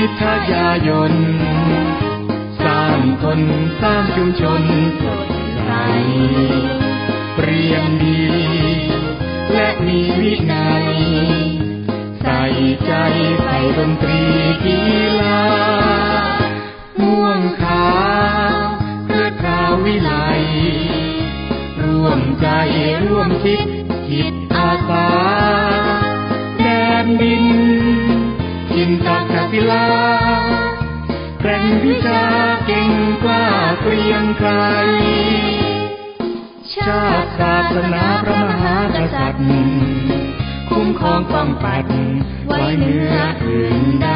วิทยายนสร้างคนสร้างชุมชนสดใสเรียนดีและมีวินัยใส่ใจใส่ดนตรีกีฬาม่วงขาวเพื่อข่าววิไลร่วมใจร่วมคิดจิตอาสาแดนดินจินตศิลาแกร่งวิชาเก่งกล้าเกรียงไกรชาติศาสนาพระมหากษัตริย์คุ้มครองป้องปัดไว้เหนืออื่นใด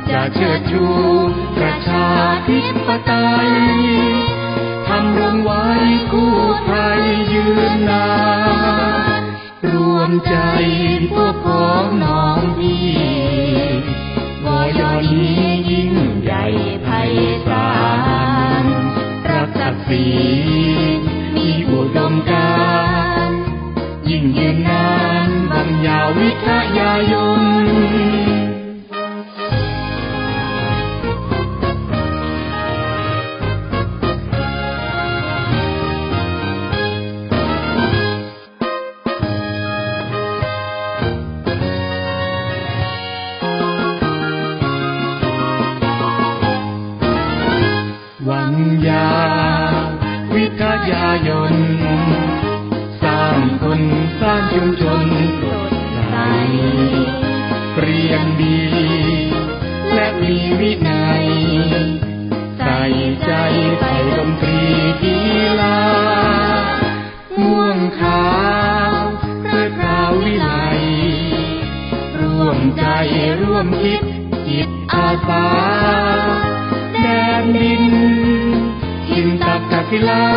จะเชิดชูประชาธิปไตยทำรงไว้กู้ไทยยืนนานรวมใจพวกพ้องน้องพี่วอยนี้ยิ่งใหญ่ไพศาลรักศักดิ์ศรีมีอุดมการณ์ยิ่งยืนนานบรรยาววิทยายนวังยาวิทยายนสร้างคนสร้างชุมชนสดใสเรียนดีและมีวินัยใส่ใจใส่ดนตรีกีฬาม่วงขาวเพื่อข่าววิไลร่วมใจร่วมคิดจิตอาสาแดนดินจินตศิลา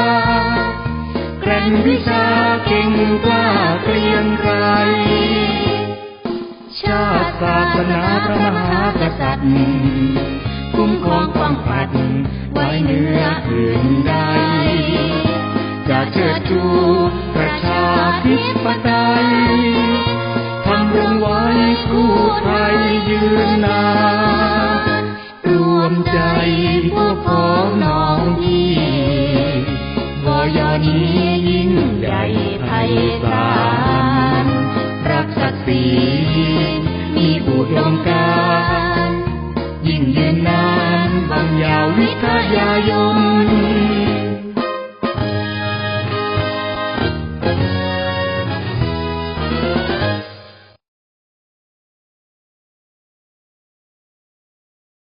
แกร่งวิชาเก่งกล้าเกรียงไกรชาติศาสนาพระมหากษัตริย์คุ้มครองป้องปัดไว้เหนืออื่นใดจะเชิดชูประชาธิปไตยทำรงไว้กู้ไทยยืนนานรวมใจพวกพ้องน้องพี่วอยนี้ยิ่งใหญ่ไพศาลรักศักดิ์ศรีมีอุดมการณ์ยิ่งยืนนานบรรยาววิทยายน